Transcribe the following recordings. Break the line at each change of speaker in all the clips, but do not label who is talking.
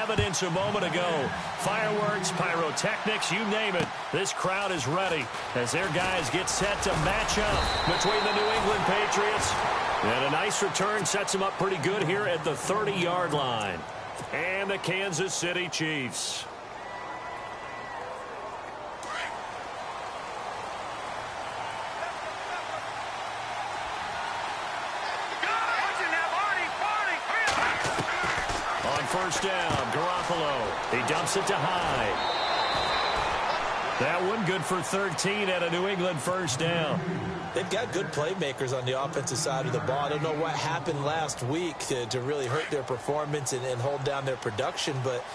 evidence a moment ago. Fireworks, pyrotechnics, you name it. This crowd is ready as their guys get set to match up between the New England Patriots. And a nice return sets them up pretty good here at the 30-yard line. And the Kansas City Chiefs. First down, Garoppolo. He dumps it to Hyde. That one good for 13 at a New England first down.
They've got good playmakers on the offensive side of the ball. I don't know what happened last week to really hurt their performance and hold down their production, but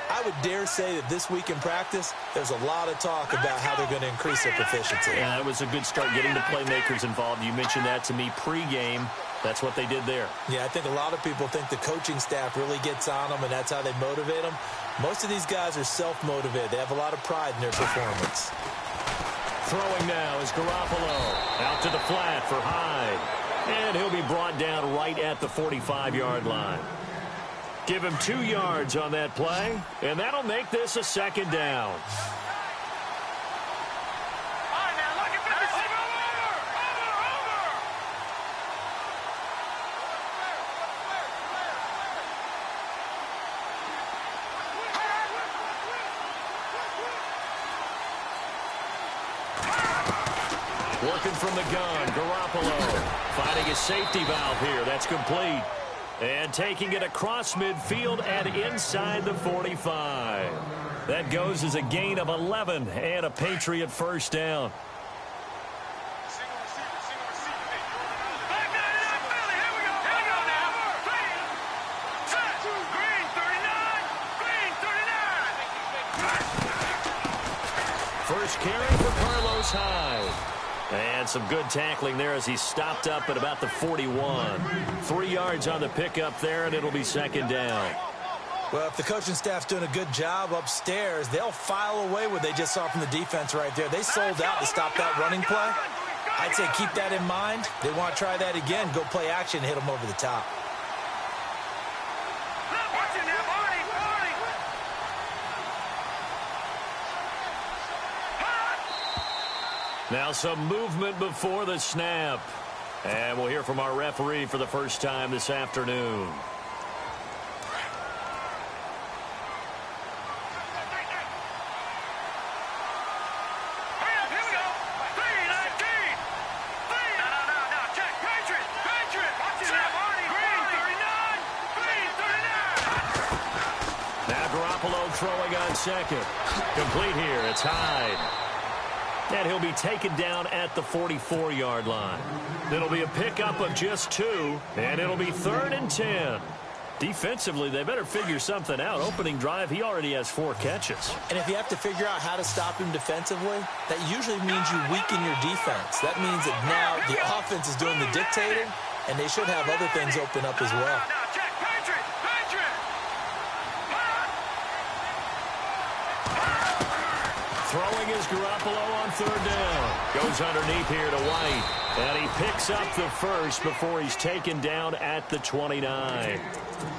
I would dare say that this week in practice, there's a lot of talk about how they're going to increase their proficiency.
Yeah, that was a good start getting the playmakers involved. You mentioned that to me pregame. That's what they did there.
Yeah, I think a lot of people think the coaching staff really gets on them, and that's how they motivate them. Most of these guys are self-motivated. They have a lot of pride in their performance.
Throwing now is Garoppolo. Out to the flat for Hyde. And he'll be brought down right at the 45-yard line. Give him 2 yards on that play, and that'll make this a second down. Working from the gun, Garoppolo finding his safety valve here. That's complete. And taking it across midfield and inside the 45. That goes as a gain of 11 and a Patriot first down. First carry for Carlos Hyde. And some good tackling there as he stopped up at about the 41. 3 yards on the pickup there, and it'll be second down.
Well, if the coaching staff's doing a good job upstairs, they'll file away what they just saw from the defense right there. They sold out to stop that running play. I'd say keep that in mind. They want to try that again, go play action, hit them over the top.
Now some movement before the snap. And we'll hear from our referee for the first time this afternoon. Now Garoppolo throwing on second. Complete here. It's Hyde. And he'll be taken down at the 44-yard line. It'll be a pickup of just 2, and it'll be 3rd and 10. Defensively, they better figure something out. Opening drive, he already has 4 catches.
And if you have to figure out how to stop him defensively, that usually means you weaken your defense. That means that now the offense is doing the dictating, and they should have other things open up as well.
Throwing is Garoppolo on 3rd down. Goes underneath here to White. And he picks up the first before he's taken down at the 29.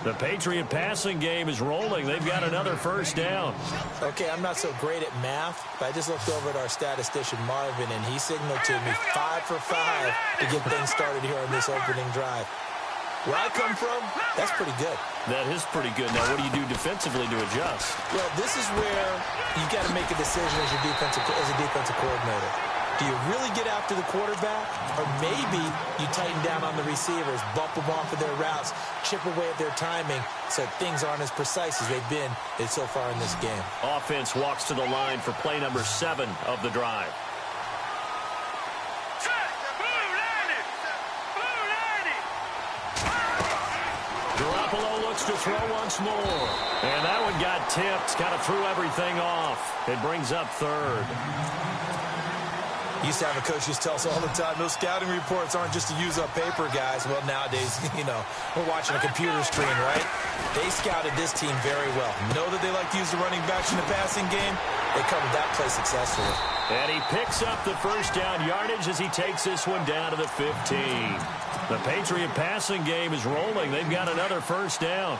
The Patriot passing game is rolling. They've got another first down.
Okay, I'm not so great at math, but I just looked over at our statistician, Marvin, and he signaled to me 5 for 5 to get things started here on this opening drive. Where I come from, that's pretty good.
That is pretty good. Now, what do you do defensively to adjust?
Well, this is where you got to make a decision as a defensive coordinator. Do you really get after the quarterback, or maybe you tighten down on the receivers, bump them off of their routes, chip away at their timing, so things aren't as precise as they've been so far in this game.
Offense walks to the line for play number 7 of the drive. Garoppolo looks to throw once more. And that one got tipped. Kind of threw everything off. It brings up 3rd.
Used to have a coach who used to tell us all the time, those scouting reports aren't just to use up paper, guys. Well, nowadays, we're watching a computer screen, right? They scouted this team very well. Know that they like to use the running backs in the passing game. They covered that play successfully.
And he picks up the first down yardage as he takes this one down to the 15. The Patriot passing game is rolling. They've got another first down.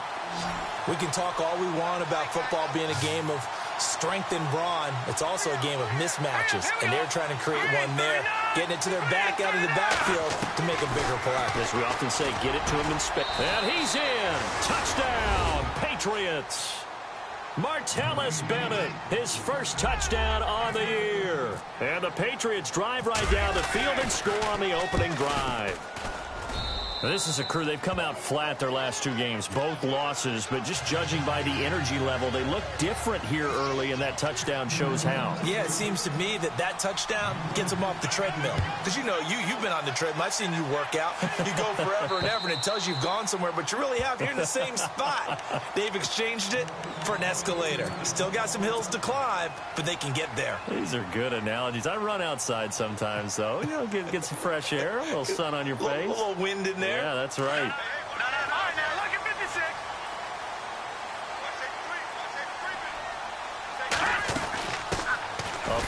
We can talk all we want about football being a game of strength and brawn. It's also a game of mismatches, and they're trying to create one there, getting it to their back out of the backfield to make a bigger play.
As we often say, get it to him in space. And he's in. Touchdown, Patriots. Martellus Bennett, his first touchdown on the year. And the Patriots drive right down the field and score on the opening drive. Now, this is a crew, they've come out flat their last two games, both losses, but just judging by the energy level, they look different here early, and that touchdown shows how.
Yeah, it seems to me that touchdown gets them off the treadmill. Because, you've been on the treadmill. I've seen you work out. You go forever and ever, and it tells you you've gone somewhere, but you really have. You're in the same spot. They've exchanged it for an escalator. Still got some hills to climb, but they can get there.
These are good analogies. I run outside sometimes, though. Get some fresh air, a little sun on your face.
A little wind in there.
Yeah, that's right.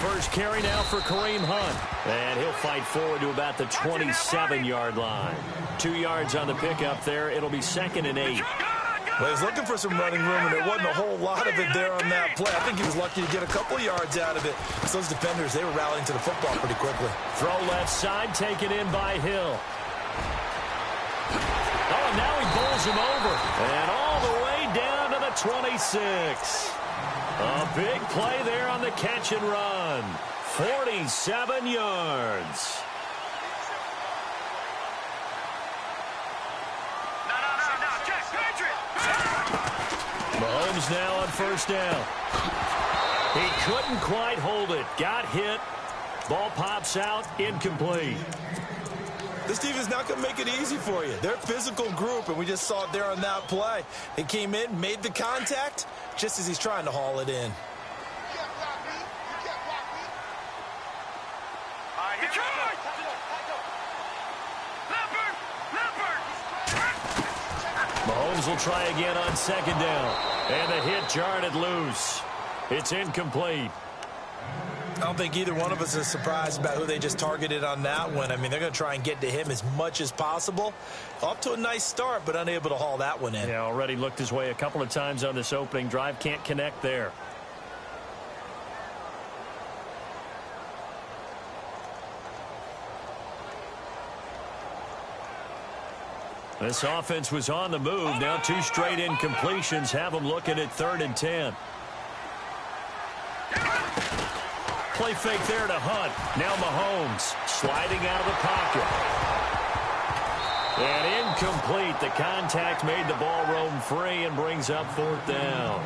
First carry now for Kareem Hunt. And he'll fight forward to about the 27-yard line. 2 yards on the pickup there. It'll be 2nd and 8.
Well, he was looking for some running room, and there wasn't a whole lot of it there on that play. I think he was lucky to get a couple of yards out of it. So those defenders, they were rallying to the football pretty quickly.
Throw left side, taken in by Hill. Oh, and now he bowls him over. And all the way down to the 26. A big play there on the catch and run. 47 yards. Mahomes now on first down. He couldn't quite hold it. Got hit. Ball pops out. Incomplete.
This defense is not going to make it easy for you. They're a physical group, and we just saw it there on that play. They came in, made the contact, just as he's trying to haul it in.
Mahomes will try again on second down. And the hit jarred it loose. It's incomplete.
I don't think either one of us is surprised about who they just targeted on that one. I mean, they're going to try and get to him as much as possible. Off to a nice start, but unable to haul that one in.
Yeah, already looked his way a couple of times on this opening drive. Can't connect there. This offense was on the move. Now 2 straight incompletions have them looking at 3rd and 10. Play fake there to Hunt. Now Mahomes sliding out of the pocket. And incomplete. The contact made the ball roam free and brings up 4th down.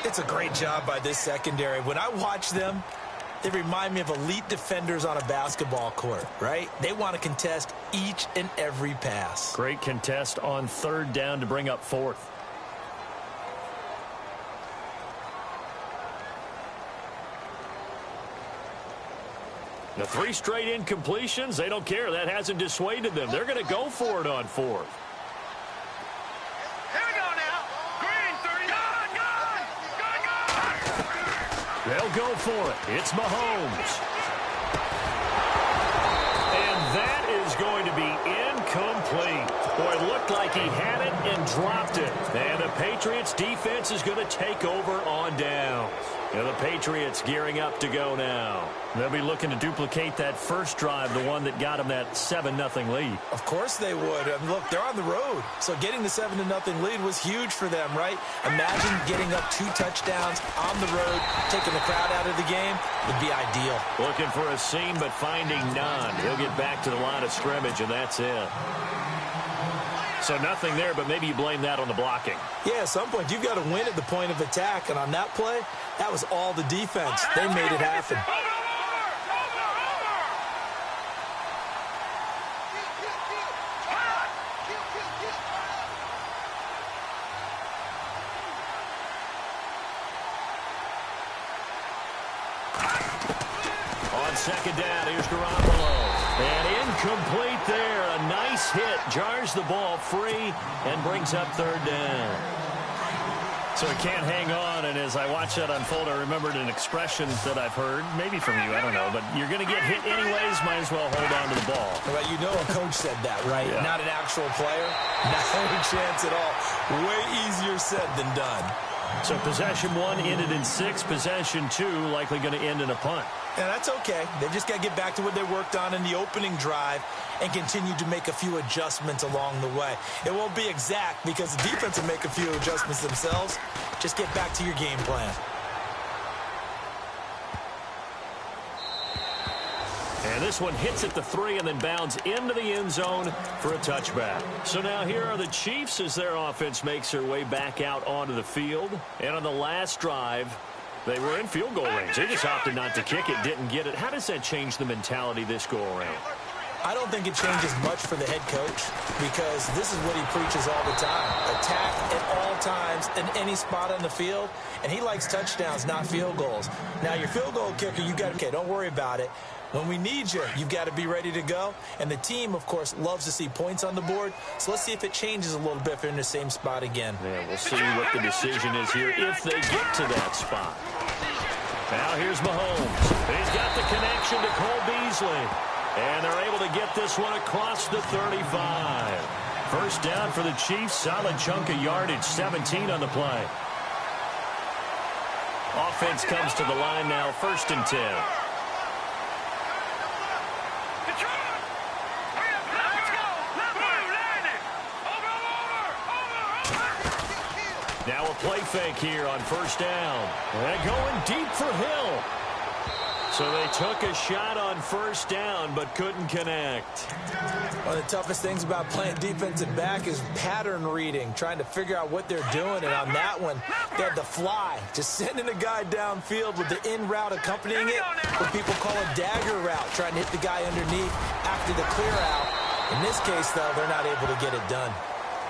It's a great job by this secondary. When I watch them, they remind me of elite defenders on a basketball court, right? They want to contest each and every pass.
Great contest on 3rd down to bring up 4th. The 3 straight incompletions, they don't care. That hasn't dissuaded them. They're going to go for it on 4th.
Here we go now. Green, 30. Gone.
They'll go for it. It's Mahomes. And that is going to be incomplete. Boy, it looked like he had it and dropped it. And the Patriots defense is going to take over on downs. And the Patriots gearing up to go now. They'll be looking to duplicate that first drive, the one that got them that 7-0 lead.
Of course they would. I mean, look, they're on the road. So getting the 7-0 lead was huge for them, right? Imagine getting up 2 touchdowns on the road, taking the crowd out of the game would be ideal.
Looking for a seam, but finding none. He'll get back to the line of scrimmage, and that's it. So nothing there, but maybe you blame that on the blocking.
Yeah, at some point, you've got to win at the point of attack. And on that play, that was all the defense. They made it happen.
On on second down. Here's Garoppolo. And incomplete there. A nice hit. Jars the ball free and brings up third down. So he can't hang on, and as I watch that unfold, I remembered an expression that I've heard, maybe from you, I don't know, but you're going to get hit anyways, might as well hold on to the ball.
Well, you know a coach said that, right?
Yeah.
Not an actual player. Not a chance at all. Way easier said than done.
So possession one ended in 6. Possession 2 likely going to end in a punt.
Yeah, that's okay. They've just got to get back to what they worked on in the opening drive and continue to make a few adjustments along the way. It won't be exact because the defense will make a few adjustments themselves. Just get back to your game plan.
And this one hits at the 3 and then bounds into the end zone for a touchback. So now here are the Chiefs as their offense makes their way back out onto the field. And on the last drive, they were in field goal range. They just opted not to kick it, didn't get it. How does that change the mentality this go around?
I don't think it changes much for the head coach because this is what he preaches all the time. Attack at all times in any spot on the field, and he likes touchdowns, not field goals. Now, your field goal kicker, you got okay, don't worry about it. When we need you, you've got to be ready to go. And the team, of course, loves to see points on the board. So let's see if it changes a little bit if they're in the same spot again.
Yeah, we'll see what the decision is here if they get to that spot. Now here's Mahomes. He's got the connection to Cole Beasley. And they're able to get this one across the 35. First down for the Chiefs. Solid chunk of yardage, 17 on the play. Offense comes to the line now, 1st and 10. Now a play fake here on 1st down. And going deep for Hill. So they took a shot on 1st down but couldn't connect.
One of the toughest things about playing defensive back is pattern reading, trying to figure out what they're doing. And on that one, they had the fly, just sending a guy downfield with the in route accompanying it, what people call a dagger route, trying to hit the guy underneath after the clear out. In this case, though, they're not able to get it done.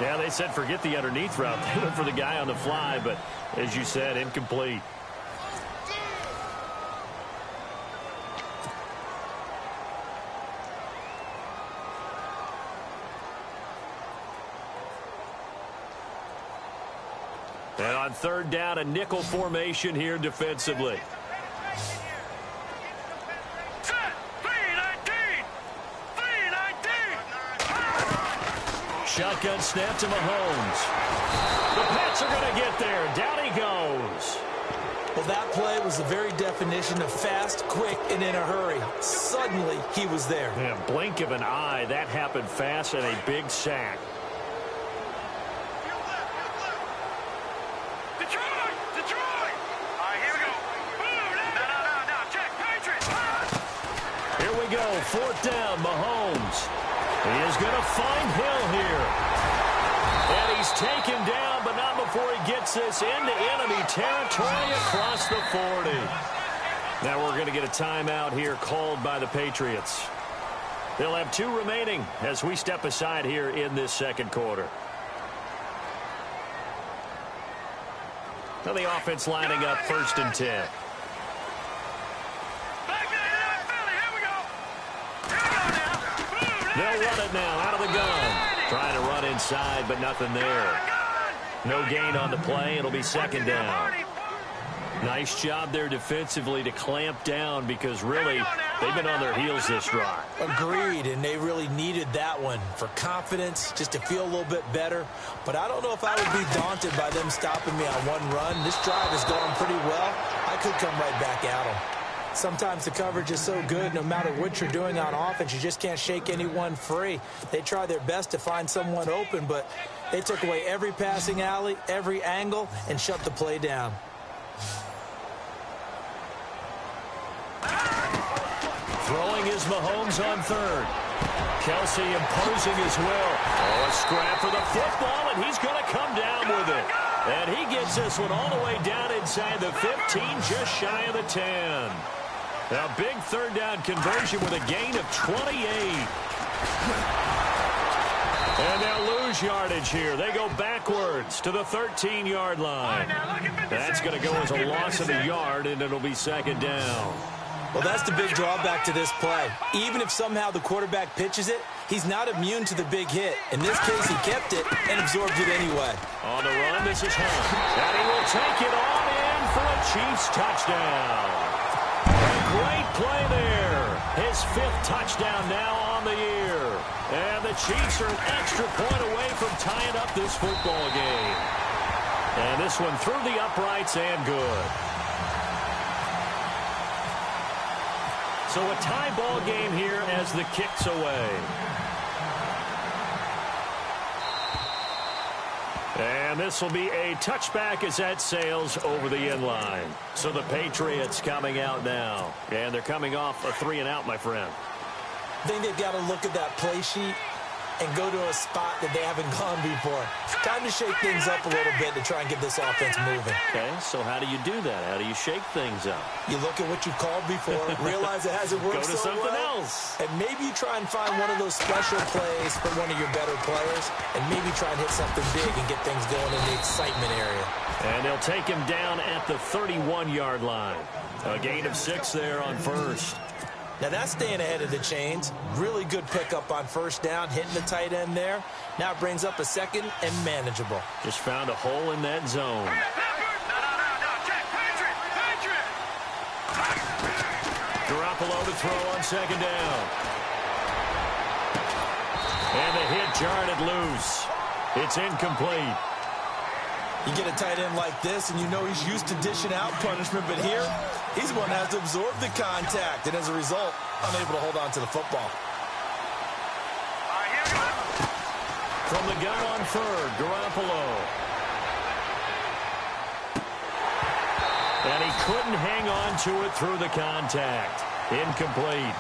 Yeah, they said forget the underneath route. They went for the guy on the fly, but as you said, incomplete. And on 3rd down, a nickel formation here defensively. Shotgun snap to Mahomes. The Pats are going to get there. Down he goes.
Well, that play was the very definition of fast, quick, and in a hurry. Suddenly, he was there.
Yeah, blink of an eye. That happened fast and a big sack. Here we go, 4th down, Mahomes. He is going to find Hill here. And he's taken down, but not before he gets this into enemy territory across the 40. Now we're going to get a timeout here called by the Patriots. They'll have 2 remaining as we step aside here in this 2nd quarter. Now the offense lining up 1st and 10. They'll run it now out of the gun. Trying to run inside, but nothing there. No gain on the play. It'll be 2nd down. Nice job there defensively to clamp down because really they've been on their heels this drive.
Agreed, and they really needed that one for confidence, just to feel a little bit better. But I don't know if I would be daunted by them stopping me on one run. This drive is going pretty well. I could come right back at them. Sometimes the coverage is so good, no matter what you're doing on offense, you just can't shake anyone free. They try their best to find someone open, but they took away every passing alley, every angle, and shut the play down.
Throwing is Mahomes on 3rd. Kelsey imposing his will. Oh, a scrap for the football, and he's going to come down with it. And he gets this one all the way down inside the 15, just shy of the 10. A big 3rd down conversion with a gain of 28. And they'll lose yardage here. They go backwards to the 13-yard line. That's going to go as a loss of a yard, and it'll be 2nd down.
Well, that's the big drawback to this play. Even if somehow the quarterback pitches it, he's not immune to the big hit. In this case, he kept it and absorbed it anyway.
On the run, this is Hunt. And he will take it on in for a Chiefs touchdown. A great play there. His 5th touchdown now on the year. And the Chiefs are an extra point away from tying up this football game. And this one through the uprights and good. So a tie ball game here as the kick's away. And this will be a touchback as that sails over the end line. So the Patriots coming out now. And they're coming off a 3-and-out, my friend.
I think they've got to look at that play sheet and go to a spot that they haven't gone before. Time to shake things up a little bit to try and get this offense moving.
Okay, so how do you do that? How do you shake things up?
You look at what you've called before, realize it hasn't worked
so well. Go to something else.
And maybe you try and find one of those special plays for one of your better players, and maybe try and hit something big and get things going in the excitement area. And
they'll take him down at the 31-yard line. A gain of 6 there on first.
Now that's staying ahead of the chains. Really good pickup on first down, hitting the tight end there. Now it brings up a second and manageable.
Just found a hole in that zone. Garoppolo to throw on second down. And the hit jarred it loose. It's incomplete.
You get a tight end like this, and you know he's used to dishing out punishment, but here, he's the one that has to absorb the contact, and as a result, unable to hold on to the football.
From the gun on third, Garoppolo. And he couldn't hang on to it through the contact. Incomplete.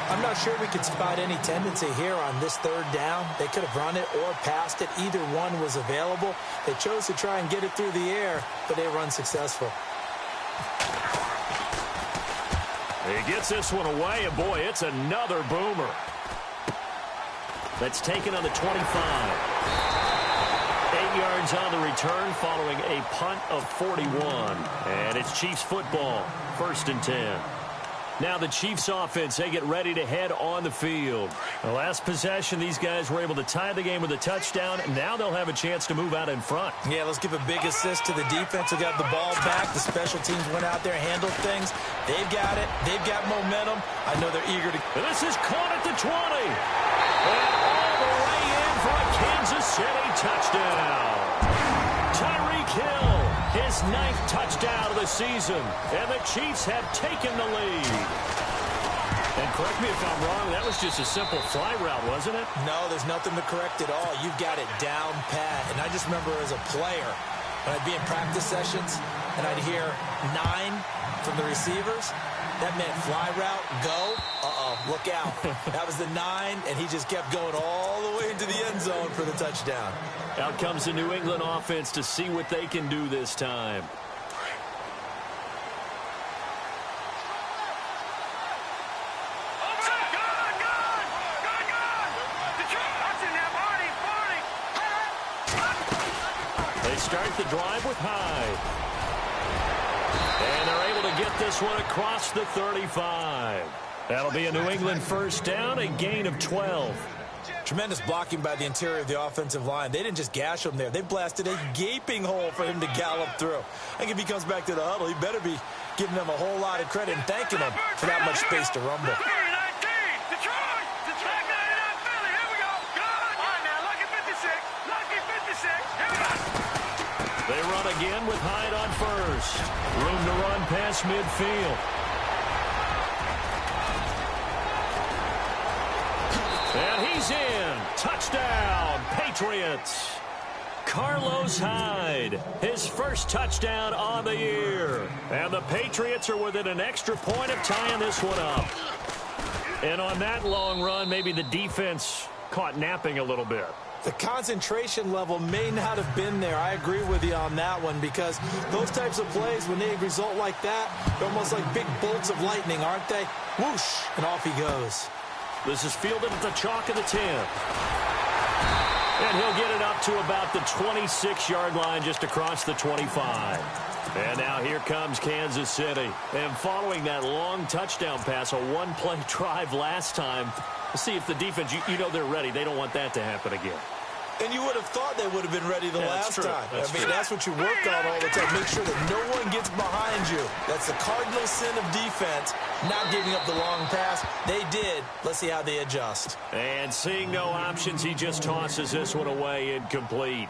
I'm not sure we could spot any tendency here on this third down. They could have run it or passed it. Either one was available. They chose to try and get it through the air, but they were unsuccessful.
He gets this one away, and boy, it's another boomer. That's taken on the 25. 8 yards on the return following a punt of 41. And it's Chiefs football, 1st and 10. Now the Chiefs offense, they get ready to head on the field. The last possession, these guys were able to tie the game with a touchdown. Now they'll have a chance to move out in front.
Yeah, let's give a big assist to the defense who got the ball back. The special teams went out there, handled things. They've got it. They've got momentum. I know they're eager to...
And this is caught at the 20. And all the way in for a Kansas City touchdown. Tyreek Hill. His 9th touchdown of the season, and the Chiefs have taken the lead. And correct me if I'm wrong, that was just a simple fly route, wasn't it?
No, there's nothing to correct at all. You've got it down pat. And I just remember as a player, when I'd be in practice sessions, and I'd hear 9 from the receivers, that meant fly route, go, look out. That was the 9, and he just kept going all the way into the end zone for the touchdown.
Out comes the New England offense to see what they can do this time. They start the drive with Hyde. And they're able to get this one across the 35. That'll be a New England first down, a gain of 12.
Tremendous blocking by the interior of the offensive line. They didn't just gash him there. They blasted a gaping hole for him to gallop through. I think if he comes back to the huddle, he better be giving them a whole lot of credit and thanking them for that much space to rumble.
They run again with Hyde on first. Room to run past midfield. And he's in. Touchdown, Patriots. Carlos Hyde, his first touchdown on the year. And the Patriots are within an extra point of tying this one up. And on that long run, maybe the defense caught napping a little bit.
The concentration level may not have been there. I agree with you on that one because those types of plays, when they result like that, they're almost like big bolts of lightning, aren't they? Whoosh, and off he goes.
This is fielded at the chalk of the 10. And he'll get it up to about the 26-yard line just across the 25. And now here comes Kansas City. And following that long touchdown pass, a one-play drive last time, let's see if the defense, you know they're ready. They don't want that to happen again.
And you would have thought they would have been ready the last time. That's what you work on all the time. Make sure that no one gets behind you. That's the cardinal sin of defense, not giving up the long pass. They did. Let's see how they adjust.
And seeing no options, he just tosses this one away incomplete.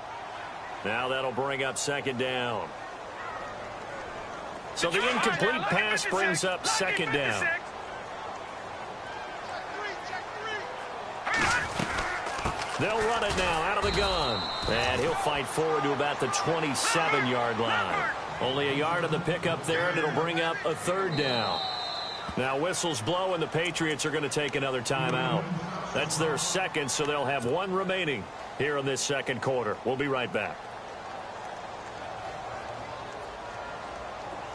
Now that'll bring up second down. So the incomplete pass brings up second down. They'll run it now out of the gun. And he'll fight forward to about the 27-yard line. Only a yard of the pickup there, and it'll bring up a third down. Now whistles blow, and the Patriots are going to take another timeout. That's their second, so they'll have one remaining here in this second quarter. We'll be right back.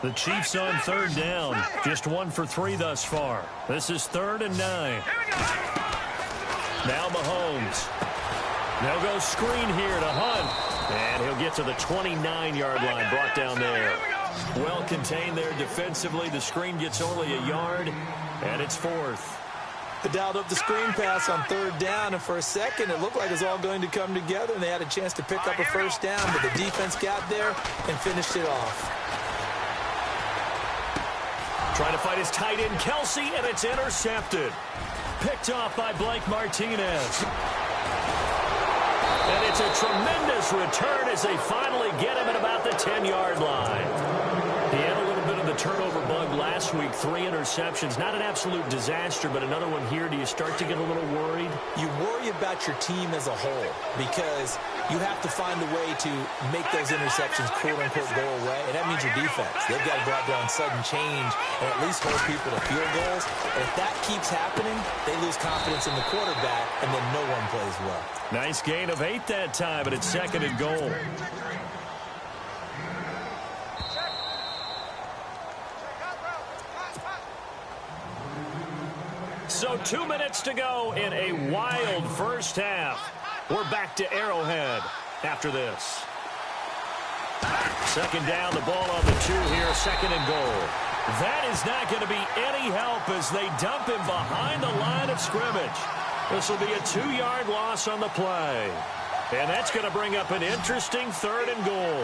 The Chiefs on third down. Just 1 for 3 thus far. This is 3rd and 9. Now Mahomes. They'll go screen here to Hunt. And he'll get to the 29-yard line, brought down there. Well contained there defensively. The screen gets only a yard, and it's 4th.
They dialed up the screen pass on third down, and for a second it looked like it was all going to come together, and they had a chance to pick up a first down, but the defense got there and finished it off.
Trying to fight his tight end, Kelsey, and it's intercepted. Picked off by Blake Martinez. And it's a tremendous return as they finally get him at about the 10-yard line. He had a little bit of the turnover bug last week, 3 interceptions. Not an absolute disaster, but another one here. Do you start to get a little worried?
You worry about your team as a whole because you have to find a way to make those interceptions, quote-unquote, go away, and that means your defense. They've got to go out there on sudden change and at least hold people to field goals. And if that keeps happening, they lose confidence in the quarterback, and then no one plays well.
Nice gain of 8 that time, but it's 2nd and goal. So 2 minutes to go in a wild first half. We're back to Arrowhead after this. Second down, the ball on the 2 here, 2nd and goal. That is not going to be any help as they dump him behind the line of scrimmage. This will be a 2-yard loss on the play. And that's going to bring up an interesting 3rd and goal.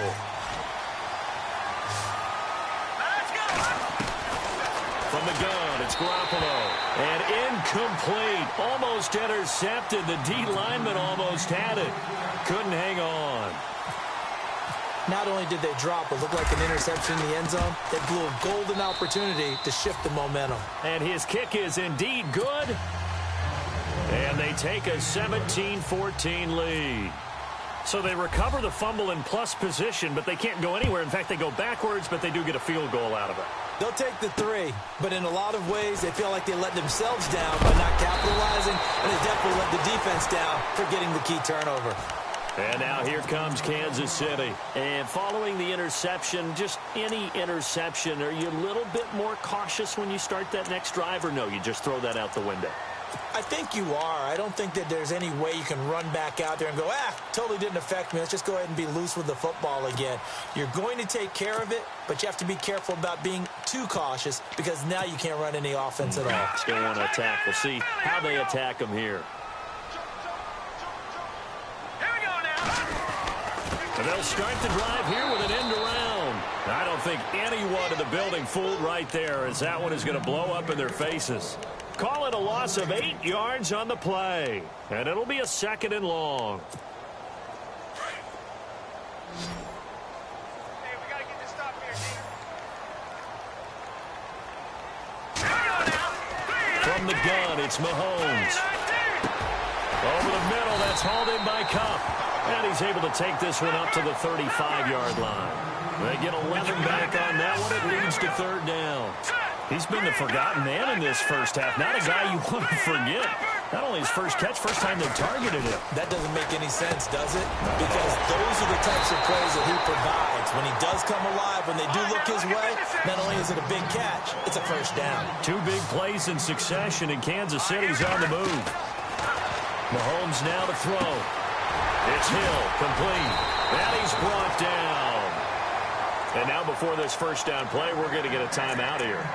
From the gun, it's Garoppolo. And incomplete. Almost intercepted. The D lineman almost had it. Couldn't hang on.
Not only did they drop, it looked like an interception in the end zone, they blew a golden opportunity to shift the momentum.
And his kick is indeed good. And they take a 17-14 lead. So they recover the fumble in plus position, but they can't go anywhere. In fact, they go backwards, but they do get a field goal out of it.
They'll take the 3, but in a lot of ways, they feel like they let themselves down by not capitalizing, and they definitely let the defense down for getting the key turnover.
And now here comes Kansas City. And following the interception, just any interception, are you a little bit more cautious when you start that next drive, or no, you just throw that out the window?
I think you are. I don't think that there's any way you can run back out there and go, totally didn't affect me. Let's just go ahead and be loose with the football again. You're going to take care of it, but you have to be careful about being too cautious because now you can't run any offense at all.
Still want to attack. We'll see how they attack them here. And they'll start the drive here with an end around. I don't think anyone in the building fooled right there, as that one is going to blow up in their faces. Call it a loss of 8 yards on the play. And it'll be a 2nd and long.
Hey, we got to get this stop here,
From the gun, it's Mahomes. Over the middle, that's hauled in by Kupp. And he's able to take this one up to the 35-yard line. They get 11 back on that one. It leads to 3rd down. He's been the forgotten man in this first half. Not a guy you want to forget. Not only his first catch, first time they targeted him.
That doesn't make any sense, does it? Because those are the types of plays that he provides. When he does come alive, when they do look his way, not only is it a big catch, it's a first down. 2
big plays in succession, and Kansas City's on the move. Mahomes now to throw. It's Hill, complete. And he's brought down. And now before this first down play, we're going to get a timeout here,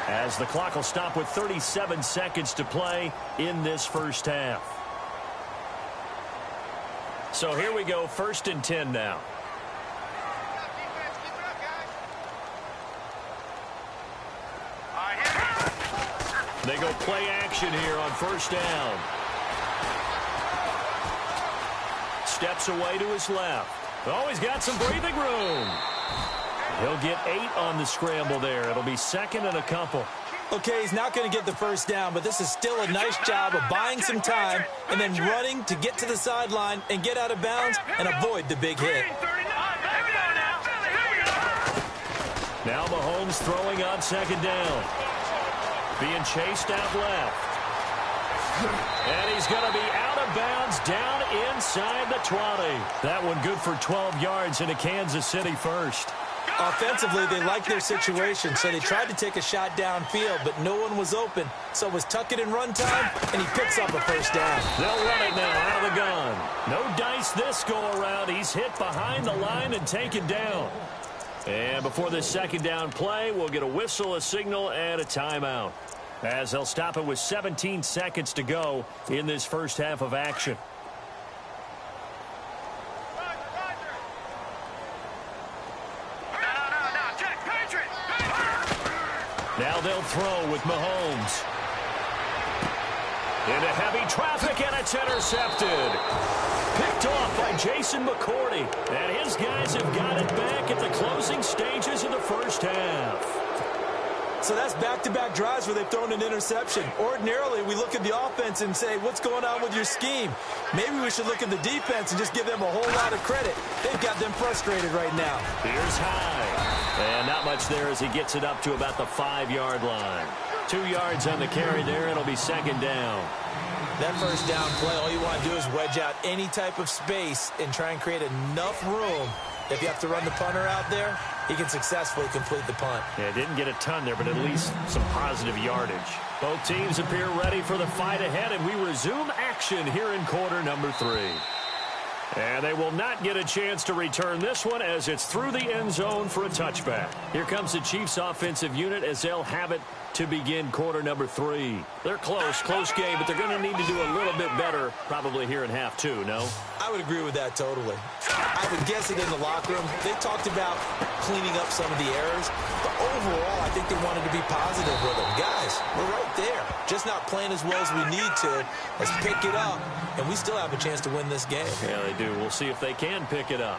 as the clock will stop with 37 seconds to play in this first half. So here we go, 1st and 10 now. They go play action here on 1st down. Steps away to his left. Oh, he's got some breathing room. He'll get 8 on the scramble there. It'll be 2nd and a couple.
Okay, he's not going to get the first down, but this is still a nice job of buying some time and then running to get to the sideline and get out of bounds and avoid the big hit.
Now Mahomes throwing on 2nd down. Being chased out left. And he's going to be out of bounds down inside the 20. That one good for 12 yards into Kansas City first.
Offensively, they liked their situation, so they tried to take a shot downfield, but no one was open. So it was tuck it and run time, and he picks up a first down.
They'll run it now out of the gun. No dice this go-around. He's hit behind the line and taken down. And before this 2nd down play, we'll get a whistle, a signal, and a timeout, as they'll stop it with 17 seconds to go in this first half of action. Now they'll throw with Mahomes. Into heavy traffic, and it's intercepted. Picked off by Jason McCourty. And his guys have got it back at the closing stages of the first half.
So that's back-to-back drives where they've thrown an interception. Ordinarily, we look at the offense and say, what's going on with your scheme? Maybe we should look at the defense and just give them a whole lot of credit. They've got them frustrated right now.
Here's High. And not much there as he gets it up to about the 5-yard line. 2 yards on the carry there. It'll be 2nd down.
That first down play, all you want to do is wedge out any type of space and try and create enough room. If you have to run the punter out there, he can successfully complete the punt.
Yeah, didn't get a ton there, but at least some positive yardage. Both teams appear ready for the fight ahead, and we resume action here in quarter number 3. And they will not get a chance to return this one as it's through the end zone for a touchback. Here comes the Chiefs offensive unit as they'll have it to begin quarter number 3. They're close game, but they're going to need to do a little bit better probably here in half 2, no?
I would agree with that totally. I would guess that in the locker room, they talked about cleaning up some of the errors, but overall, I think they wanted to be positive with them. Guys, we're right there. Just not playing as well as we need to. Let's pick it up, and we still have a chance to win this game.
Yeah, they do. We'll see if they can pick it up.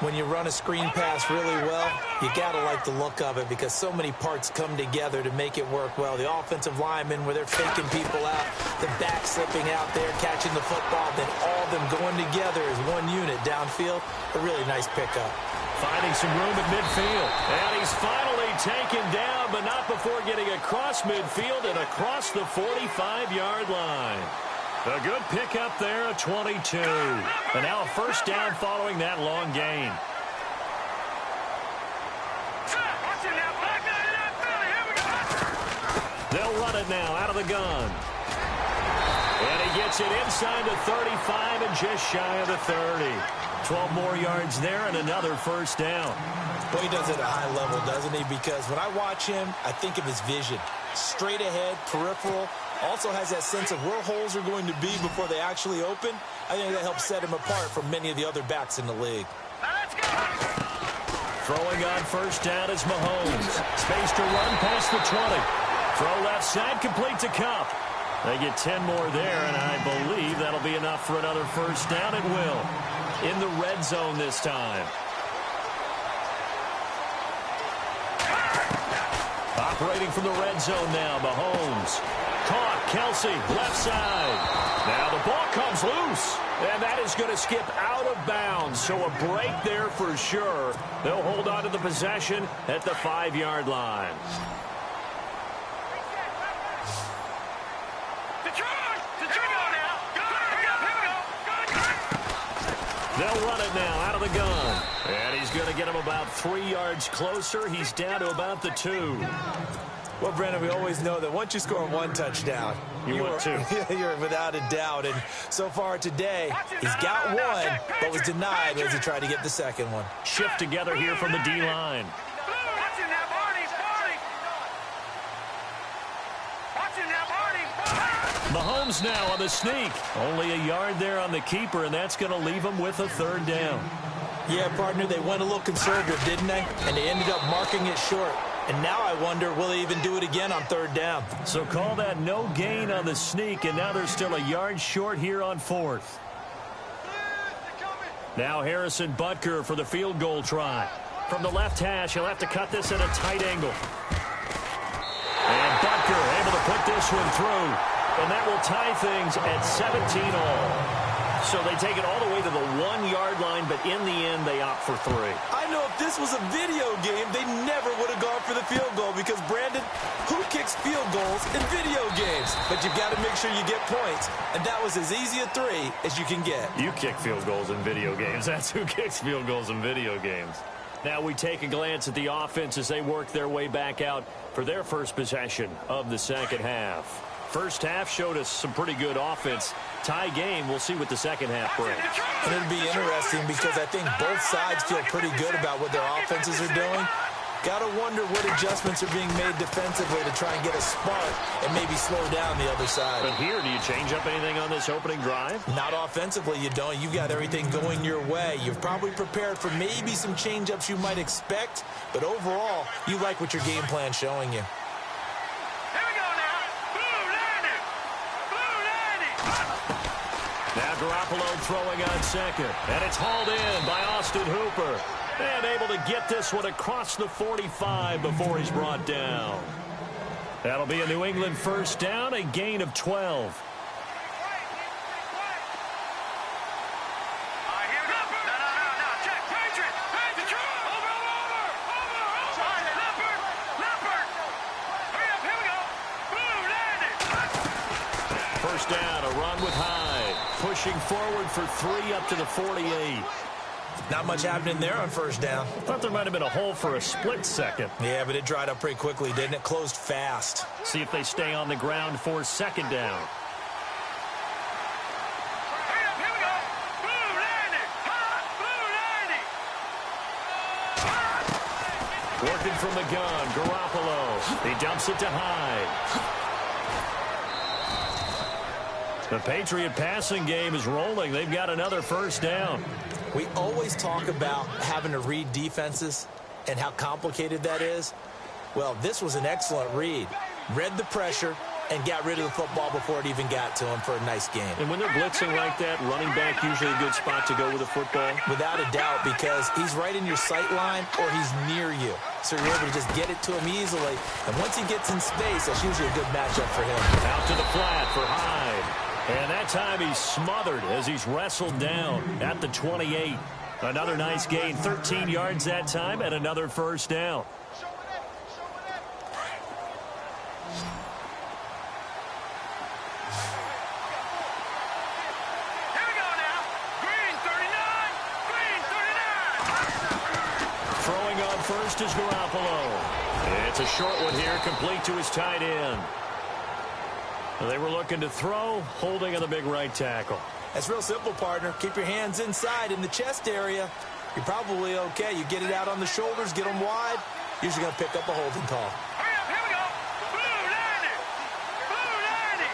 When you run a screen pass really well, you got to like the look of it because so many parts come together to make it work well. The offensive linemen, where they're faking people out, the back slipping out there, catching the football, then all of them going together as one unit downfield. A really nice pickup.
Finding some room at midfield. And he's finally taken down, but not before getting across midfield and across the 45-yard line. A good pickup there at 22. And now a first down following that long gain. They'll run it now out of the gun. And he gets it inside the 35 and just shy of the 30. 12 more yards there and another first down.
Well, he does it at a high level, doesn't he? Because when I watch him, I think of his vision. Straight ahead, peripheral. Also has that sense of where holes are going to be before they actually open. I think that helps set him apart from many of the other backs in the league.
Throwing on first down is Mahomes. Space to run past the 20. Throw left side, complete to Kupp. They get 10 more there, and I believe that'll be enough for another first down. It will. In the red zone this time. Operating from the red zone now, Mahomes. Caught, Kelsey, left side. Now the ball comes loose, and that is going to skip out of bounds. So a break there for sure. They'll hold on to the possession at the 5-yard line. They'll run it now out of the gun. And he's going to get him about 3 yards closer. He's down to about the 2.
Well, Brandon, we always know that once you score one touchdown,
you're
without a doubt. And so far today, he's got one, but was denied as he tried to get the second one.
Shift together here from the D-line. Mahomes now on the sneak. Only a yard there on the keeper, and that's going to leave him with a third down.
Yeah, partner, they went a little conservative, didn't they? And they ended up marking it short. And now I wonder, will they even do it again on third down?
So call that no gain on the sneak, and now they're still a yard short here on fourth. Now Harrison Butker for the field goal try. From the left hash, he'll have to cut this at a tight angle. And Butker able to put this one through. And that will tie things at 17 all. So they take it all the way to the 1-yard line, but in the end, they opt for 3.
I know if this was a video game, they never would have gone for the field goal because, Brandon, who kicks field goals in video games? But you've got to make sure you get points, and that was as easy a 3 as you can get.
You kick field goals in video games. That's who kicks field goals in video games. Now we take a glance at the offense as they work their way back out for their first possession of the second half. First half showed us some pretty good offense. Tie game, we'll see what the second half brings.
And it'll be interesting because I think both sides feel pretty good about what their offenses are doing. Got to wonder what adjustments are being made defensively to try and get a spark and maybe slow down the other side.
But here, do you change up anything on this opening drive?
Not offensively, you don't. You've got everything going your way. You've probably prepared for maybe some change-ups you might expect, but overall, you like what your game plan's showing you.
Now Garoppolo throwing on second. And it's hauled in by Austin Hooper. And able to get this one across the 45 before he's brought down. That'll be a New England first down, a gain of 12. First down, a run with Hyde. Pushing forward for 3 up to the 48.
Not much happening there on first down.
Thought there might have been a hole for a split second.
Yeah, but it dried up pretty quickly, didn't it? Closed fast.
See if they stay on the ground for second down. Working from the gun, Garoppolo. He dumps it to Hyde. The Patriot passing game is rolling. They've got another first down.
We always talk about having to read defenses and how complicated that is. Well, this was an excellent read. Read the pressure and got rid of the football before it even got to him for a nice game.
And when they're blitzing like that, running back usually a good spot to go with the football?
Without a doubt, because he's right in your sight line or he's near you. So you're able to just get it to him easily. And once he gets in space, that's usually a good matchup for him.
Out to the flat for Hyde. And that time he's smothered as he's wrestled down at the 28. Another nice gain, 13 yards that time, and another first down.
Here we go now. Green 39. Green 39.
Throwing on first is Garoppolo. It's a short one here, complete to his tight end. They were looking to throw, holding on the big right tackle.
That's real simple, partner. Keep your hands inside in the chest area. You're probably okay. You get it out on the shoulders, get them wide. Usually going to pick up a holding call.
Hurry up, here we go. Blue 90. Blue 90.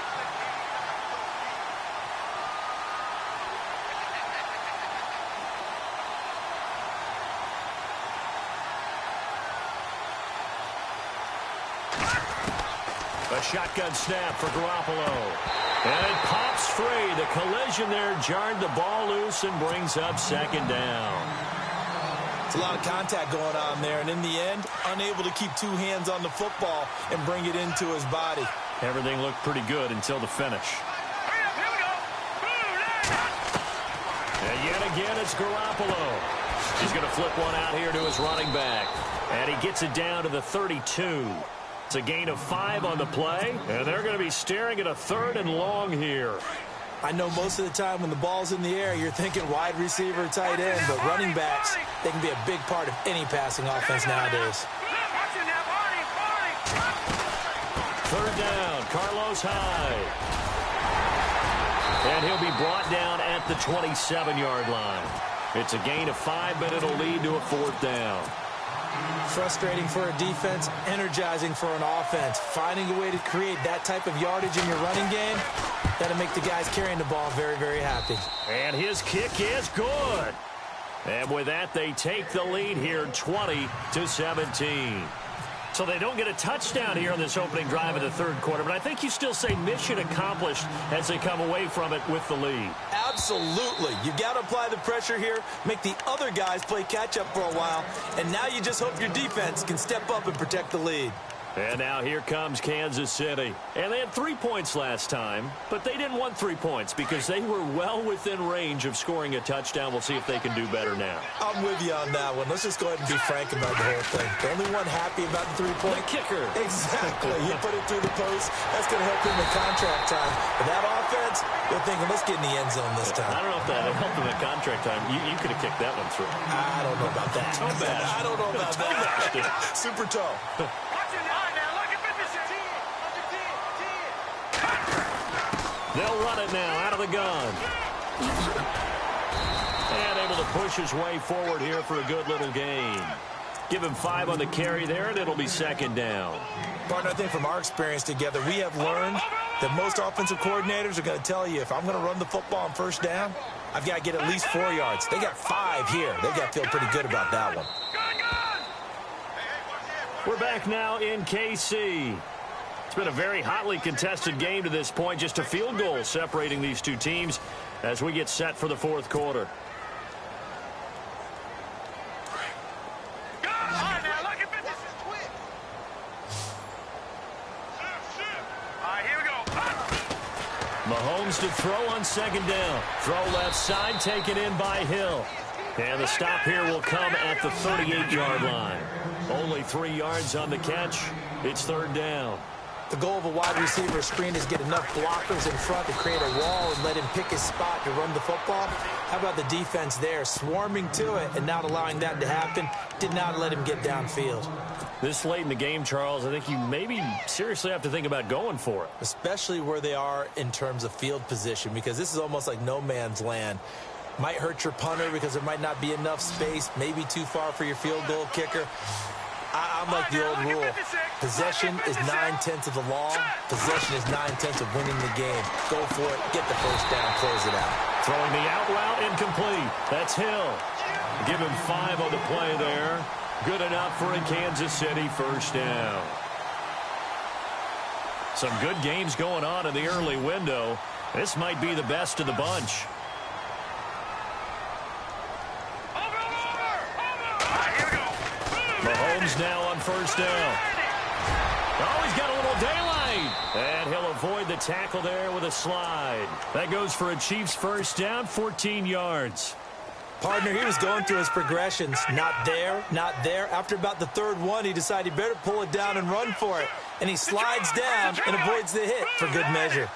A shotgun snap for Garoppolo. And it pops free. The collision there jarred the ball loose and brings up second down.
It's a lot of contact going on there, and in the end, unable to keep 2 hands on the football and bring it into his body.
Everything looked pretty good until the finish.
Hurry up, here we go. Blue 90.
And yet again, it's Garoppolo. He's going to flip one out here to his running back. And he gets it down to the 32. It's a gain of 5 on the play, and they're going to be staring at a 3rd and long here.
I know most of the time when the ball's in the air, you're thinking wide receiver, tight end, but running backs, they can be a big part of any passing offense nowadays.
Third down, Carlos Hyde. And he'll be brought down at the 27-yard line. It's a gain of 5, but it'll lead to a fourth down.
Frustrating for a defense, energizing for an offense. Finding a way to create that type of yardage in your running game, that'll make the guys carrying the ball very, very happy.
And his kick is good. And with that, they take the lead here 20-17. So they don't get a touchdown here on this opening drive of the third quarter, but I think you still say mission accomplished as they come away from it with the lead.
Absolutely. You got to apply the pressure here, make the other guys play catch-up for a while, and now you just hope your defense can step up and protect the lead.
And now here comes Kansas City. And they had 3 points last time, but they didn't want 3 points because they were well within range of scoring a touchdown. We'll see if they can do better now.
I'm with you on that one. Let's just go ahead and be frank about the whole thing. The only one happy about the 3-point.
The kicker.
Exactly. He put it through the post. That's going to help him in contract time. But that offense, they're thinking, let's get in the end zone this time.
I don't know if that helped him in contract time. You could have kicked that one through.
I don't know about that. I don't know about that. Super toe.
They'll run it now out of the gun. And able to push his way forward here for a good little gain. Give him 5 on the carry there, and it'll be second down.
Partner, I think from our experience together, we have learned that most offensive coordinators are going to tell you, if I'm going to run the football on first down, I've got to get at least 4 yards. They got 5 here. They've got to feel pretty good about that one.
We're back now in KC. It's been a very hotly contested game to this point. Just a field goal separating these two teams as we get set for the fourth quarter. Mahomes to throw on second down. Throw left side, taken in by Hill. And the stop here will come at the 38-yard line. Only 3 yards on the catch. It's third down.
The goal of a wide receiver screen is get enough blockers in front to create a wall and let him pick his spot to run the football. How about the defense there, swarming to it and not allowing that to happen? Did not let him get downfield.
This late in the game, Charles, I think you maybe seriously have to think about going for it.
Especially where they are in terms of field position, because this is almost like no man's land. Might hurt your punter because there might not be enough space, maybe too far for your field goal kicker. I'm like the old rule. Possession is 9/10 of the law. Possession is 9/10 of winning the game. Go for it. Get the first down. Close it out.
Throwing the out route incomplete. That's Hill. Give him 5 on the play there. Good enough for a Kansas City first down. Some good games going on in the early window. This might be the best of the bunch. Mahomes now on first down. Oh, he's got a little daylight. And he'll avoid the tackle there with a slide. That goes for a Chiefs first down, 14 yards.
Partner, he was going through his progressions. Not there, not there. After about the third one, he decided he better pull it down and run for it. And he slides down and avoids the hit for good measure.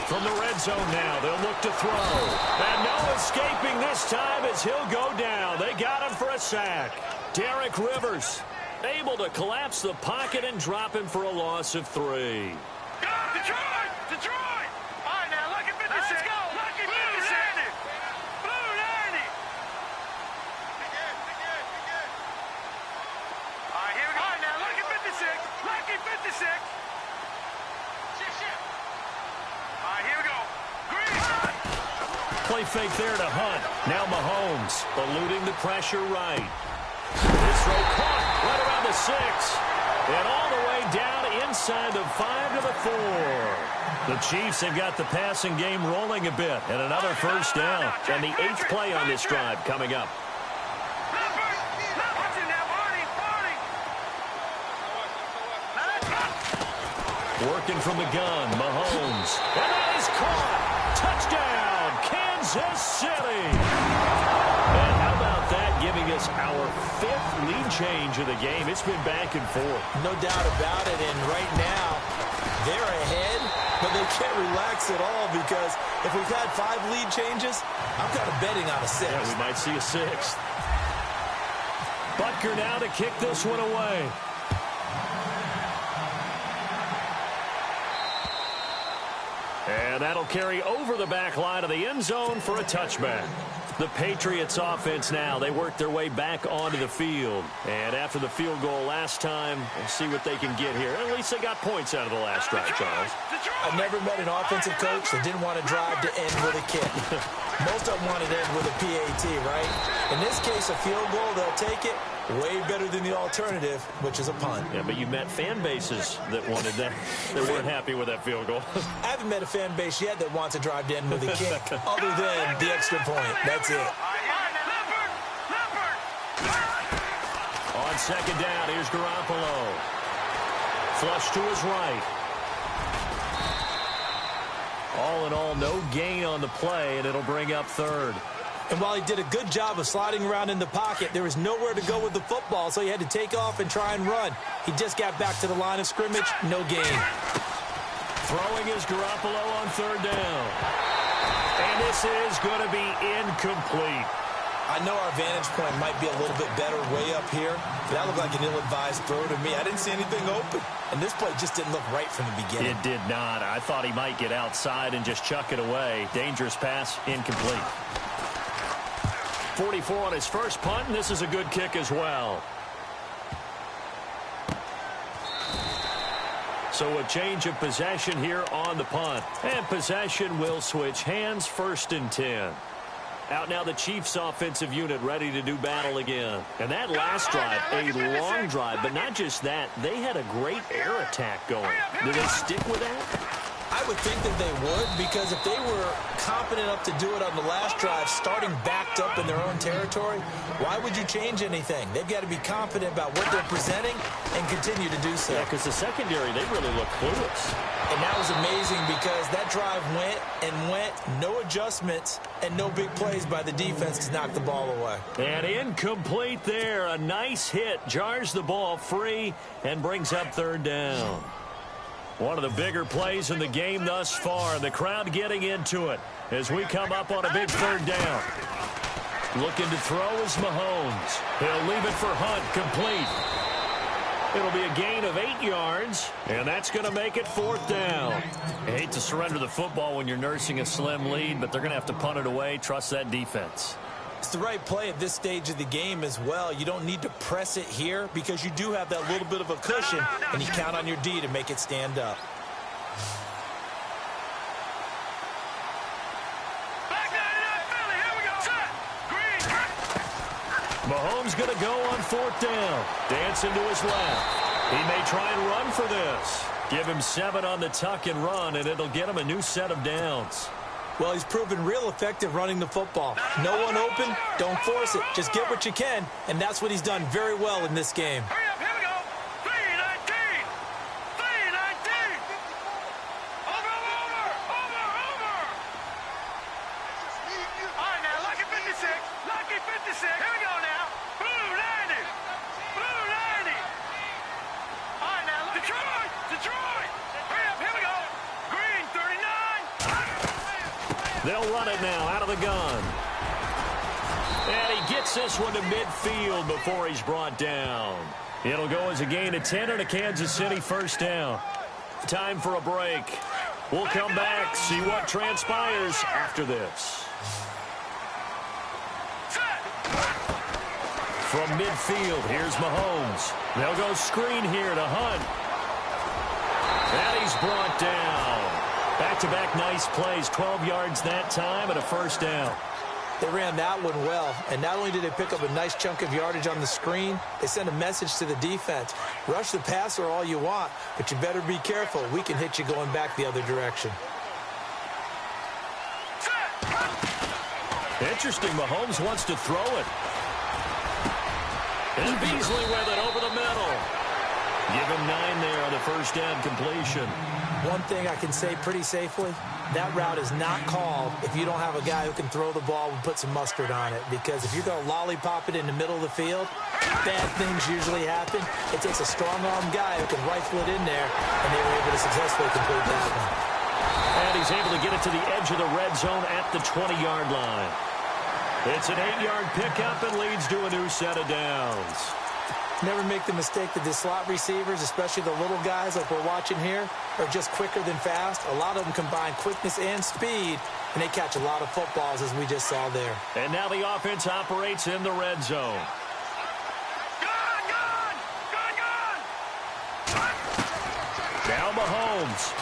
From the red zone now, they'll look to throw. And no escaping this time as he'll go down. They got him for a sack. Derek Rivers able to collapse the pocket and drop him for a loss of 3.
Detroit! Detroit! All right, now, lucky 56. Let's go! Lucky 56. Blue 90. All right, here we go. All right, now, lucky 56. Lucky 56. All right, here we go. Green.
Play fake there to Hunt. Now Mahomes eluding the pressure right. This throw caught right around the 6. And all the way down inside the 5 to the 4. The Chiefs have got the passing game rolling a bit. And another first down. And the 8th play on this drive coming up. Working from the gun, Mahomes. And that is caught. Touchdown, Kansas City. And how about that, giving us our 5th lead change of the game. It's been back and forth.
No doubt about it, and right now, they're ahead, but they can't relax at all because if we've had 5 lead changes, I'm kind of betting on a 6th.
Yeah, we might see a 6th. Butker now to kick this one away. And that'll carry over the back line of the end zone for a touchback. The Patriots offense now, they work their way back onto the field. And after the field goal last time, we'll see what they can get here. At least they got points out of the last drive, Charles.
I've never met an offensive coach that didn't want to drive to end with a kick. Most of them wanted to end with a PAT, right? In this case, a field goal, they'll take it. Way better than the alternative, which is a punt.
Yeah, but you met fan bases that wanted that, that weren't happy with that field goal.
I haven't met a fan base yet that wants to drive to end with a kick, other than the extra point. That's it.
On second down, here's Garoppolo. Flush to his right. All in all, no gain on the play, and it'll bring up third.
And while he did a good job of sliding around in the pocket, there was nowhere to go with the football, so he had to take off and try and run. He just got back to the line of scrimmage, no gain.
Throwing is Garoppolo on third down. And this is going to be incomplete.
I know our vantage point might be a little bit better way up here, but that looked like an ill-advised throw to me. I didn't see anything open, and this play just didn't look right from the beginning.
It did not. I thought he might get outside and just chuck it away. Dangerous pass, incomplete. 44 on his first punt, and this is a good kick as well. So a change of possession here on the punt. And possession will switch hands, 1st and 10. Out now the Chiefs offensive unit ready to do battle again. And that last drive, a long drive, but not just that, they had a great air attack going. Do they stick with that?
I would think that they would, because if they were competent enough to do it on the last drive, starting backed up in their own territory, why would you change anything? They've got to be confident about what they're presenting and continue to do so.
Yeah, because the secondary, they really look clueless.
And that was amazing because that drive went and went, no adjustments, and no big plays by the defense to knock the ball away.
And incomplete there. A nice hit, jars the ball free, and brings up third down. One of the bigger plays in the game thus far. The crowd getting into it as we come up on a big third down. Looking to throw is Mahomes. He'll leave it for Hunt, complete. It'll be a gain of 8 yards, and that's going to make it 4th down. I hate to surrender the football when you're nursing a slim lead, but they're going to have to punt it away. Trust that defense.
It's the right play at this stage of the game as well. You don't need to press it here because you do have that little bit of a cushion, and you count on your D to make it stand up.
Mahomes going to go on 4th down. Dancing to his left. He may try and run for this. Give him 7 on the tuck and run, and it'll get him a new set of downs.
Well, he's proven real effective running the football. No one open, don't force it. Just get what you can, and that's what he's done very well in this game.
Hurry up, here we go. 319. 319. Over. All right, now, lucky 56. Lucky 56. Here we go now. Blue 90. Blue 90. All right, now, Detroit. Hurry up, here we go. Green 39.
They'll run it now out of the gun. And he gets this one to midfield before he's brought down. It'll go as a gain of 10 and a Kansas City 1st down. Time for a break. We'll come back, see what transpires after this. From midfield, here's Mahomes. They'll go screen here to Hunt. And he's brought down. Back-to-back nice plays, 12 yards that time and a 1st down.
They ran that one well, and not only did they pick up a nice chunk of yardage on the screen, they sent a message to the defense. Rush the passer all you want, but you better be careful. We can hit you going back the other direction.
Interesting, Mahomes wants to throw it. And Beasley with it over the middle. Give him 9 there on the 1st down completion.
One thing I can say pretty safely, that route is not called if you don't have a guy who can throw the ball and put some mustard on it. Because if you're going to lollipop it in the middle of the field, bad things usually happen. It takes a strong-arm guy who can rifle it in there, and they were able to successfully complete that one.
And he's able to get it to the edge of the red zone at the 20-yard line. It's an 8-yard pickup and leads to a new set of downs.
Never make the mistake that the slot receivers, especially the little guys like we're watching here, are just quicker than fast. A lot of them combine quickness and speed, and they catch a lot of footballs, as we just saw there.
And now the offense operates in the red zone. Now Mahomes.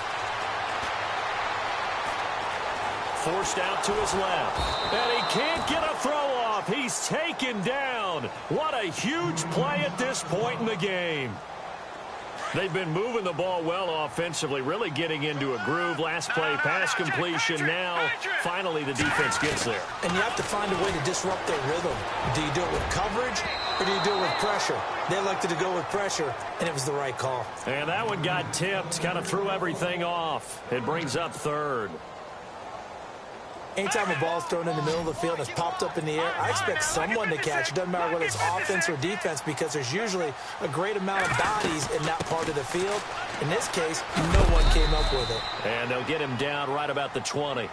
Forced out to his left. And he can't get a throw off. He's taken down. What a huge play at this point in the game. They've been moving the ball well offensively, really getting into a groove. Last play, pass completion. Now, finally, the defense gets there.
And you have to find a way to disrupt their rhythm. Do you do it with coverage, or do you do it with pressure? They elected to go with pressure, and it was the right call.
And that one got tipped, kind of threw everything off. It brings up third.
Anytime a ball's thrown in the middle of the field and it's popped up in the air, I expect someone to catch. It doesn't matter whether it's offense or defense, because there's usually a great amount of bodies in that part of the field. In this case, no one came up with it.
And they'll get him down right about the 20.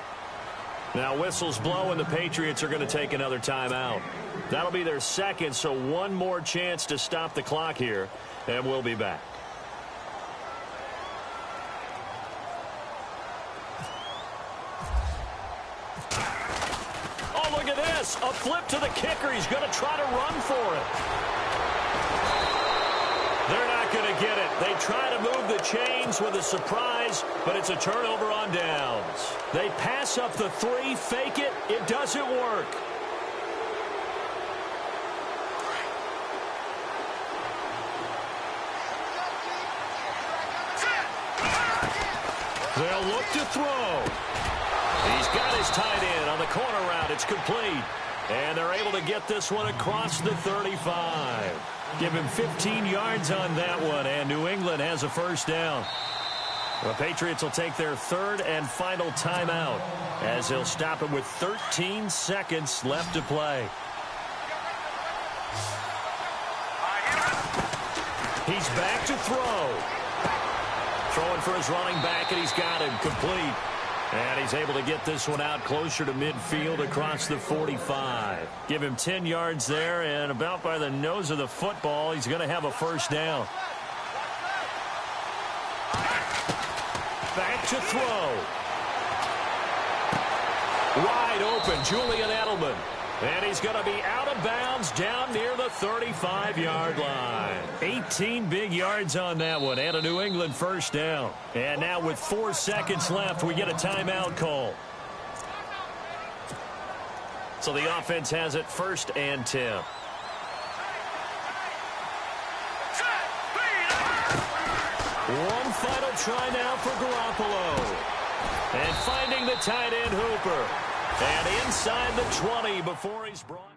Now whistles blow, and the Patriots are going to take another timeout. That'll be their second, so one more chance to stop the clock here, and we'll be back. Look at this. A flip to the kicker. He's going to try to run for it. They're not going to get it. They try to move the chains with a surprise, but it's a turnover on downs. They pass up the 3, fake it. It doesn't work. They'll look to throw. He's got his tight end on the corner route. It's complete. And they're able to get this one across the 35. Give him 15 yards on that one, and New England has a first down. The Patriots will take their third and final timeout as they'll stop it with 13 seconds left to play. He's back to throw. Throwing for his running back, and he's got him complete. And he's able to get this one out closer to midfield across the 45. Give him 10 yards there, and about by the nose of the football, he's going to have a first down. Back to throw. Wide open, Julian Edelman. And he's going to be out of bounds down near the 35-yard line. 18 big yards on that one, and a New England first down. And now with 4 seconds left, we get a timeout call. So the offense has it 1st and 10. One final try now for Garoppolo. And finding the tight end Hooper. And inside the 20 before he's brought.